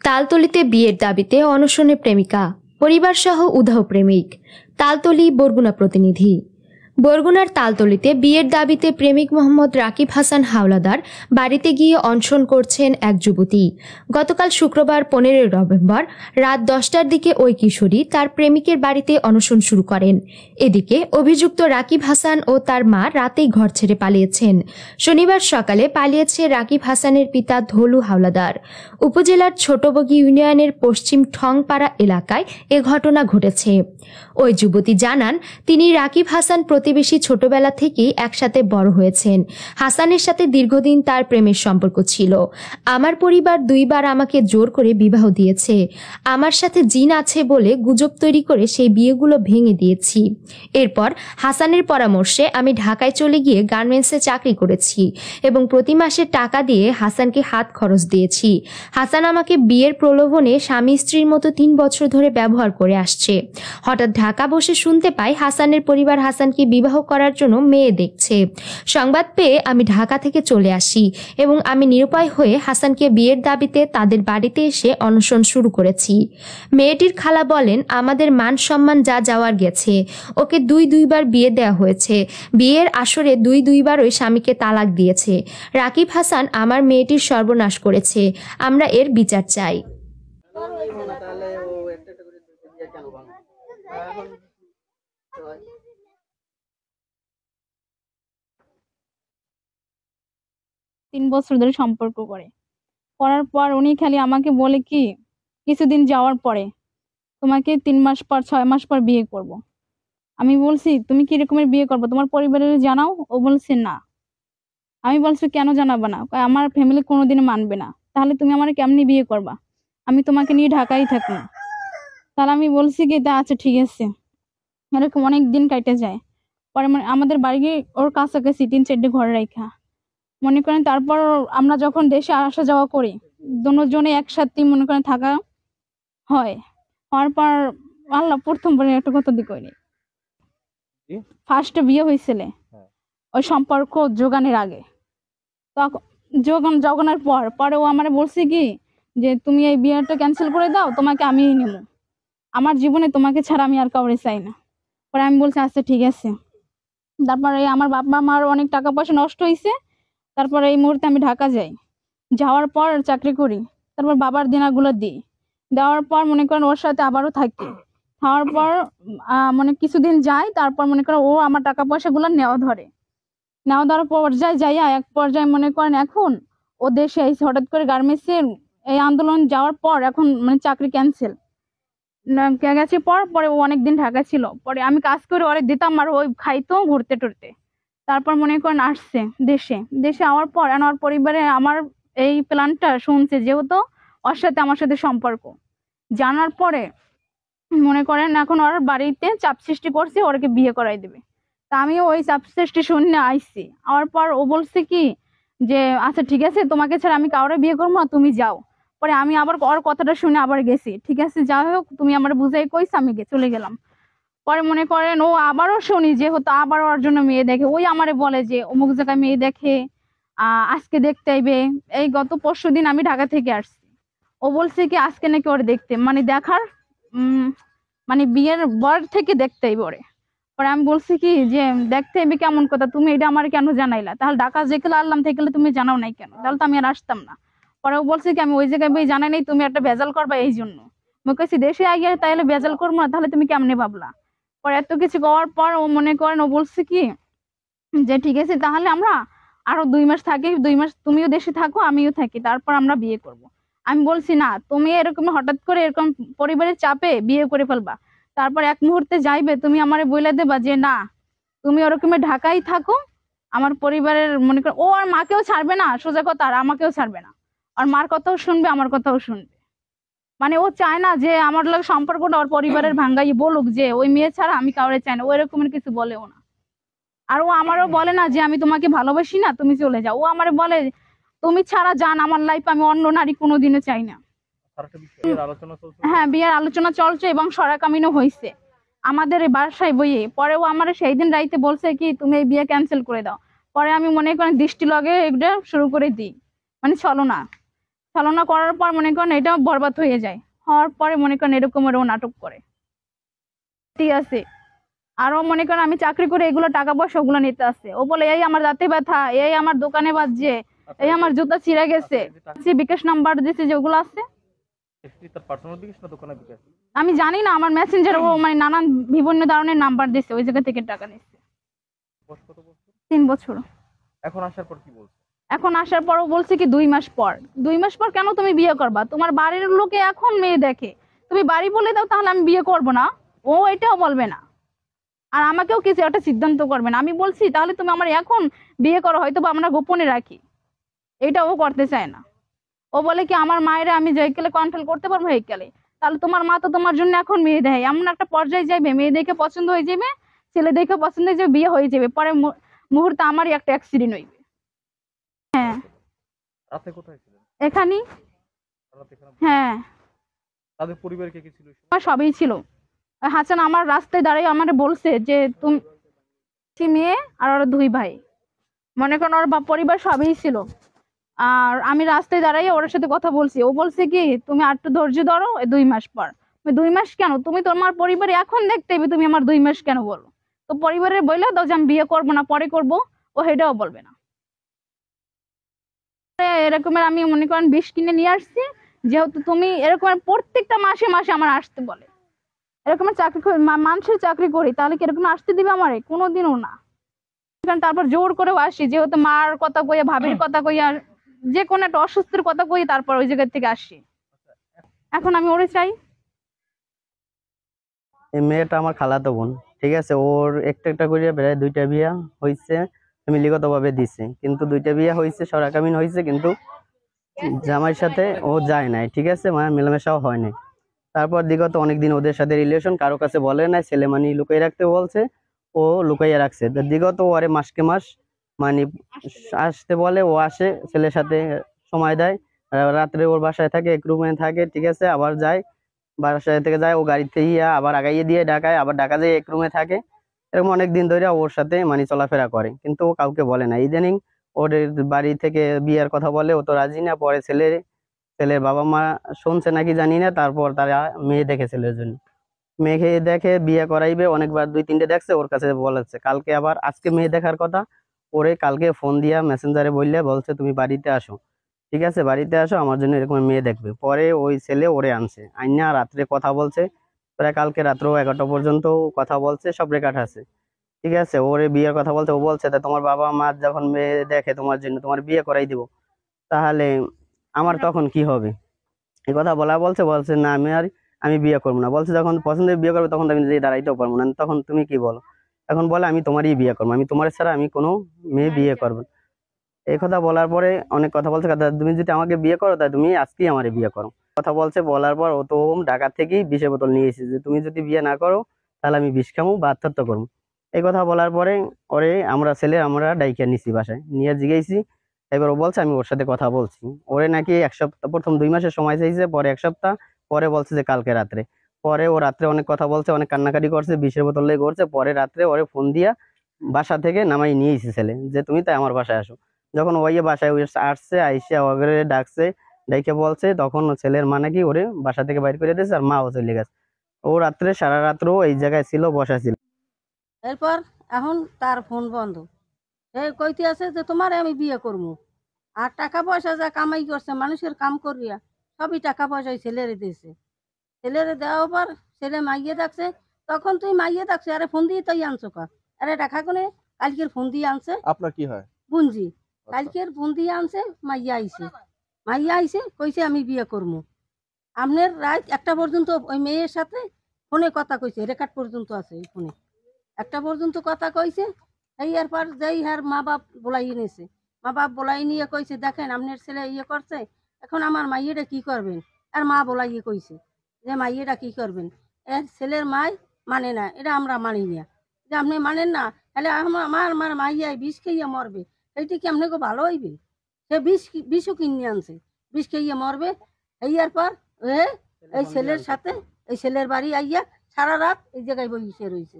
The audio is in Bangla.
তালতলিতে বিয়ের দাবিতে অনশনে প্রেমিকা, পরিবারসহ উধাও প্রেমিক। তালতলি বরগুনা প্রতিনিধি। বরগুনার তালতলিতে বিয়ের দাবিতে প্রেমিক মোহাম্মদ রাকিব হাসান হাওলাদার বাড়িতে গিয়ে অনশন করছেন এক যুবতী। গতকাল শুক্রবার 15 নভেম্বর রাত 10টার দিকে ওই কিশোরী তার প্রেমিকের বাড়িতে অনশন শুরু করেন। এদিকে অভিযুক্ত রাকিব হাসান ও তার মা রাতেই ঘর ছেড়ে পালিয়েছেন। শনিবার সকালে পালিয়েছে রাকিব হাসানের পিতা ধলু হাওলাদার। উপজেলার ছোটবগি ইউনিয়নের পশ্চিম ঠংপাড়া এলাকায় এ ঘটনা ঘটেছে। ওই যুবতী জানান, তিনি রাকিব হাসান প্রতিবেশী, ছোটবেলা থেকেই একসাথে বড় হয়েছেন। হাসানের সাথে দীর্ঘদিন তার প্রেমের সম্পর্ক ছিল। আমার পরিবার 2 বার আমাকে জোর করে বিবাহ দিয়েছে। আমার সাথে জিন আছে বলে গুজব তৈরি করে সেই বিয়েগুলো ভেঙে দিয়েছি। এরপর হাসানের পরামর্শে আমি ঢাকায় চলে গিয়ে গার্মেন্টসে চাকরি করেছি এবং প্রতি মাসে টাকা দিয়ে হাসানকে হাত খরচ দিয়েছি। হাসান আমাকে বিয়ের প্রলোভনে স্বামী স্ত্রীর মতো 3 বছর ধরে ব্যবহার করে আসছে। হঠাৎ ঢাকা বসে শুনতে পাই হাসানের পরিবার হাসানকে বিবাহ করার জন্য মেয়ে দেখছে। সংবাদ পেয়ে আমি ঢাকা থেকে চলে আসি এবং আমি নিরুপায় হয়ে হাসানকে বিয়ের দাবিতে তাদের বাড়িতে এসে অনশন শুরু করেছি। মেয়েটির খালা বলেন, আমাদের মান সম্মান যা যাওয়ার গেছে। ওকে 2 বার বিয়ে দেওয়া হয়েছে। বিয়ের আসরে 2 বারই স্বামীকে তালাক দিয়েছে। রাকিব হাসান আমার মেয়েটির সর্বনাশ করেছে। আমরা এর বিচার চাই। 3 বছর ধরে সম্পর্ক করার পর উনি খালি আমাকে বলে কি, কিছুদিন যাওয়ার পরে তোমাকে 3 মাস পর 6 মাস পর বিয়ে করব। আমি বলছি, তুমি কি রকমের বিয়ে করবো, তোমার পরিবারের জানাও। ও বলছে না। আমি বলছি, কেন জানাবে না? আমার ফ্যামিলি কোনোদিন মানবে না। তাহলে তুমি আমার কেমনি বিয়ে করবা? আমি তোমাকে নিয়ে ঢাকায় থাকি। তাহলে আমি বলছি কি, তা আচ্ছা ঠিক আছে। এরকম অনেক দিন কাটে যায়। পরে আমাদের বাড়ি ওর কাছাকাছি 3-4টে ঘর রেখা মনে করেন। তারপর আমরা যখন দেশে আসা যাওয়া করি, দুজনে একসাথে মনে করেন থাকা হয়। হওয়ার পর আল্লাহ প্রথমবারে একটা কথা দিক ফার্স্ট বিয়ে হয়েছিল ওই সম্পর্ক যোগানের আগে। তখন যোগানোর পরে ও আমার বলছে কি, যে তুমি এই বিয়েটা ক্যান্সেল করে দাও, তোমাকে আমি নেব। আমার জীবনে তোমাকে ছাড়া আমি আর কাউরে চাই না। পরে আমি বলছি আচ্ছা ঠিক আছে। তারপরে আমার বাবা মার অনেক টাকা পয়সা নষ্ট হয়েছে। তারপরে এই মুহূর্তে আমি ঢাকা যাই। যাওয়ার পর চাকরি করি। তারপর বাবার দিনাগুলো দিই। দেওয়ার পর মনে করেন ওর সাথে আবারও থাকি। খাওয়ার পর মানে কিছুদিন যায়। তারপর মনে করেন ও আমার টাকা পয়সাগুলো নেওয়া ধরার পর্যায়ে যাইয়া এক পর্যায়ে মনে করেন এখন ও দেশে হঠাৎ করে গার্মেন্টসের এই আন্দোলন যাওয়ার পর এখন মানে চাকরি ক্যান্সেল গেছে। পরে ও অনেকদিন ঢাকা ছিল। পরে আমি কাজ করে ওরে দিতাম আর ওই খাইতো ঘুরতে টুরতে। তারপর মনে করেন আসছে দেশে আওয়ার পর আমার পরিবারে আমার এই প্ল্যানটা শুনছে, যেহেতু ওর সাথে আমার সাথে সম্পর্ক জানার পরে মনে করেন এখন ওর বাড়িতে চাপ সৃষ্টি করছে, ওরকে বিয়ে করাই দেবে। তা আমিও ওই চাপ সৃষ্টি শুনে আইসি। আওয়ার পর ও বলছে কি, যে আচ্ছা ঠিক আছে, তোমাকে ছাড়া আমি কাউরে বিয়ে করবো না, তুমি যাও। পরে আমি আবার ওর কথাটা শুনে আবার গেছি। ঠিক আছে, যাই হোক, তুমি আমার বুঝাই কইস, আমি চলে গেলাম। পরে মনে করেন ও আবারও শুনি যে হতো আবার ওর জন্য মেয়ে দেখে। ওই আমারে বলে যে অমুক জায়গায় মেয়ে দেখে, আজকে দেখতে আইবে। এই গত পরশুদিন আমি ঢাকা থেকে আসছি। ও বলছে কি আজকে নাকি ওর দেখতে মানে দেখার মানে বিয়ের বর থেকে দেখতে আইবে ওরে। পরে আমি বলছি কি, যে দেখতে আইবে কেমন কথা, তুমি এটা আমার কেন জানাইলা? তাহলে ঢাকা যেগুলো আনলাম থেকে তুমি জানাও নাই কেন? তাহলে তো আমি আর আসতাম না। পরে ও বলছে কি, আমি ওই জায়গায় বই জানাই নাই, তুমি একটা ভেজাল করবা এই জন্য। আমি কইছি দেশে আগে তাইলে ভেজাল করবো না, তাহলে তুমি কেমনে ভাবলা? পরে এত কিছু করার পর ও মনে করেন ও বলছে কি, যে ঠিক আছে তাহলে আমরা আরো 2 মাস থাকি, 2 মাস তুমিও দেশে থাকো আমিও থাকি, তারপর আমরা বিয়ে করব। আমি বলছি না, তুমি এরকম হঠাৎ করে এরকম পরিবারের চাপে বিয়ে করে ফেলবা, তারপর এক মুহূর্তে যাইবে, তুমি আমারে বলে দেবা যে না তুমি ওরকমের ঢাকায় থাকো। আমার পরিবারের মনে করো ও আর মাকেও ছাড়বে না, সোজা কথা, আর আমাকেও ছাড়বে না। আর মার কথাও শুনবে, আমার কথাও শুনবে। মানে ও চায় না যে আমার লোক সম্পর্কটা ওর পরিবারের ভাঙ্গাই বলুক যে ওই মেয়ে ছাড়া আমি কাউরে চাই না। ওই রকমের কিছু বলেও না। আর ও আমারও বলে না যে আমি তোমাকে ভালোবাসি না, তুমি চলে যাও। ও আমারে বলে তুমি ছাড়া জান আমার লাইফ, আমি অন্য নারী কোনোদিনও চাই না। হ্যাঁ, বিয়ের আলোচনা চলছে এবং সরাকামিনও হয়েছে আমাদের বাসায় বইয়ে। পরে ও আমার সেই দিন রাইতে বলছে কি, তুমি এই বিয়ে ক্যান্সেল করে দাও। পরে আমি মনে করেন দৃষ্টি লগে এটা শুরু করে দিই, মানে চলো না। ছলনা করার পর মনে করেন এটাও বরবাদ হয়ে যায়, হওয়ার পরে মনে করেন এরকম ওরও নাটক করে। ঠিক আছে, আরো মনে করেন আমি চাকরি করে এগুলো টাকা পয়সা ওগুলো নিতে আসছে। ও বলে এই আমার দাঁতে ব্যথা, এই আমার দোকানে বাজছে, এই আমার জুতা ছিঁড়ে গেছে। বিকাশ নাম্বার দিছে যেগুলো আছে আমি জানি না, আমার মেসেঞ্জার ও মানে নানান বিভিন্ন ধরনের নাম্বার দিছে, ওই জায়গা থেকে টাকা নিচ্ছে। 3 বছর। এখন আসার পর কি বলছে? এখন আসার পরও বলছে কি 2 মাস পর। 2 মাস পর কেন তুমি বিয়ে করবা? তোমার বাড়ির লোকে এখন মেয়ে দেখে, তুমি বাড়ি বলে দাও তাহলে আমি বিয়ে করব না। ও এটাও বলবে না, আর আমাকেও কিছু একটা সিদ্ধান্ত করবে না। আমি বলছি তাহলে তুমি আমার এখন বিয়ে করো, হয়তো বা আমরা গোপনে রাখি, এটা ও করতে চায় না। ও বলে কি আমার মায়েরা আমি যেইকালে কন্ট্রোল করতে পারবো সেইকালে। তাহলে তোমার মা তো তোমার জন্য এখন মেয়ে দেয়, এমন একটা পর্যায়ে যাবে, মেয়ে দেখে পছন্দ হয়ে যাবে, ছেলে দেখে পছন্দ হয়ে যাবে, বিয়ে হয়ে যাবে, পরে মুহূর্তে আমারই একটা অ্যাক্সিডেন্ট হইবে। হ্যাঁ, রাতে কোথায় ছিলেন? এখানেই। রাতে এখানে? হ্যাঁ, তাদের পরিবার কে কি ছিল? আমার সবই ছিল। হাসান আমার রাস্তায় দাঁড়িয়ে আমারে বলছে যে তুমি মেয়ে আর ওরা 2 ভাই, মনে করেন ওর পরিবার সবই ছিল। আর আমি রাস্তায় দাঁড়াই ওর সাথে কথা বলছি, ও বলছে কি তুমি আর একটু ধৈর্য ধরো, 2 মাস পর। 2 মাস কেন? তুমি তোমার পরিবারে এখন দেখতে হবে, তুমি আমার 2 মাস কেন বলো? তো পরিবারের বললে দাও যে আমি বিয়ে করবো না, পরে করবো, ও সেটাও বলবে না। এরকমের আমি মনে করেন 20 কিনে নিয়ে আসছি, যেহেতু তুমি এরকমের প্রত্যেকটা মাসে মাসে আমার আসতে বলে। এরকমের চাকরি মানুষের চাকরি করি, তাহলে কি এরকম আসতে দিবে আমারে? কোনোদিনও না। তারপর জোর করেও আসি, যেহেতু মার কথা কইয়া, ভাবির কথা কইয়া, যে কোনো একটা অসুস্থের কথা কই, তারপর ওই জায়গা থেকে আসি। এখন আমি ওরে চাই। এই মেয়েটা আমার খালাতো বোন, ঠিক আছে। ওর একটা একটা করে প্রায় 2টা বিয়া হয়েছে, ফ্যামিলিগত ভাবে দিছে, কিন্তু 2টা বিয়া হয়েছে, সরাকামিন হয়েছে, কিন্তু জামাইয়ের সাথে ও যায় নাই, ঠিক আছে, মানে মেলামেশাও হয় নাই। তারপর বিগত অনেকদিন ওদের সাথে রিলেশন কারো কাছে বলে নাই, ছেলে মানে লুকাই রাখতে বলছে, ও লুকাইয়া রাখছে। তো বিগত ওরে মাসকে মাস মানে আসতে বলে, ও আসে, ছেলের সাথে সময় দেয়, রাত্রে ওর বাসায় থাকে, এক রুমে থাকে, ঠিক আছে, আবার যায়, বাসায় থেকে যায়, ও গাড়িতে আবার আগাইয়ে দিয়ে ঢাকায়, আবার ঢাকা যেয়ে এক রুমে থাকে। এরকম অনেকদিন ধরে ওর সাথে মানে চলাফেরা করে, কিন্তু ও কাউকে বলে না। ইদানিং ওর বাড়ি থেকে বিয়ের কথা বলে, ও তো রাজি না। পরে ছেলের বাবা মা শুনছে নাকি জানি না, তারপর তারা মেয়ে দেখে ছেলের জন্য, মেয়ে দেখে বিয়ে করাইবে, অনেকবার 2-3টে দেখছে, ওর কাছে বলেছে। কালকে আবার আজকে মেয়ে দেখার কথা, ওরে কালকে ফোন দিয়া মেসেঞ্জারে বলছে তুমি বাড়িতে আসো, ঠিক আছে, বাড়িতে আসো, আমার জন্য এরকম মেয়ে দেখবে। পরে ওই ছেলে ওরে আনছে, আইনা রাত্রে কথা বলছে, প্রায় কালকে রাত্রেও 11টা পর্যন্ত কথা বলছে, সব রেকর্ড আছে, ঠিক আছে। ওরে বিয়ের কথা বলতে ও বলছে তা তোমার বাবা মা যখন মেয়ে দেখে তোমার জন্য, তোমার বিয়ে করাই দিব, তাহলে আমার তখন কি হবে? এই কথা বলছে না, আমি বিয়ে করবো না। বলছে যখন পছন্দের বিয়ে করবে তখন তো আমি নিজে দাঁড়াইতেও পারবো না, তখন তুমি কি বলো? এখন বলে আমি তোমারই বিয়ে করবো, আমি তোমার ছাড়া আমি কোনো মেয়ে বিয়ে করবো না। এই কথা বলার পরে অনেক কথা বলছে, তুমি যদি আমাকে বিয়ে করো তাই তুমি আজকেই আমারে বিয়ে করো, কথা বলছে। বলার পর ও তো ঢাকা থেকেই 20 বোতল নিয়ে এসেছে, যে তুমি যদি বিয়ে না করো তাহলে আমি বিষ খামু বা আত্মহত্যা করবো। এই কথা বলার পরে ওরে আমরা ডাইকা নিছি, বাসায় নিয়ে জিগাইছি। এবার ও বলছে আমি ওর সাথে কথা বলছি। ওরে নাকি 1 সপ্তাহ, প্রথম 2 মাসের সময় চাইছে, পরে 1 সপ্তাহ, পরে বলছে যে কালকে রাত্রে। পরে ও রাত্রে অনেক কথা বলছে, অনেক কান্নাকাটি করছে, 20 বোতল লেগে করছে। পরে রাত্রে ওরে ফোন দিয়া বাসা থেকে নামাই নিয়ে এসেছে ছেলে, যে তুমি তাই আমার বাসায় আসো। যখন ওই বাসায় আসছে, আইসা ওরে ডাকছে, ডাইকে বলছে, তখন ছেলের মা নাকি ওরে বাসা থেকে বাইর করে দিয়েছে, আর মাও চলে গেছে। ও রাত্রে সারা রাত্র এই জায়গায় ছিল, বসা ছিল। এরপর এখন তার ফোন বন্ধ। এই কইতে আছে যে তোমারে আমি বিয়ে করবো, আর টাকা পয়সা যা কামাই করছে মানুষের কাম করিয়া সবই টাকা পয়সায় ছেলেরে দিয়েছে। ছেলেরে দেওয়ার পর ছেলে মাইয়ে ডাকছে, তখন তুই মাইয়ে ডাকছে, আরে ফোন দিয়ে তুই আনছো কা? আরে টাকা কোনে কালকের ফোন দিয়ে আনছে। আপনার কি হয়? বুনজি কালকের ফোন দিয়ে আনছে, মাইয়া আইছে কইছে আমি বিয়ে করবো। আপনার রাত 1টা পর্যন্ত ওই মেয়ের সাথে ফোনে কথা কইছে, রেকর্ড পর্যন্ত আছে এই ফোনে। 1টা পর্যন্ত কথা কইছে। এই এরপর যেই হার মা বাপ বলাই নিয়েছে, মা বাপ বলাই নিয়ে কইছে দেখেন আপনার ছেলে ইয়ে করছে, এখন আমার মাইয়েটা কি করবেন? আর মা বলাইয়ে কইছে যে মাইয়েটা কি করবেন? এর ছেলের মাই মানে না, এটা আমরা মানি না, যে আপনি মানেন না, তাহলে আমার মাইয়াই বিষ খাইয়ে মরবে, এইটা কি আপনাকে ভালো হইবে? সে বিষও কিনে আনছে, বিষ খাইয়ে মরবে। এই পর এই ছেলের সাথে এই ছেলের বাড়ি আইয়া সারা রাত এই জায়গায় বসে রয়েছে।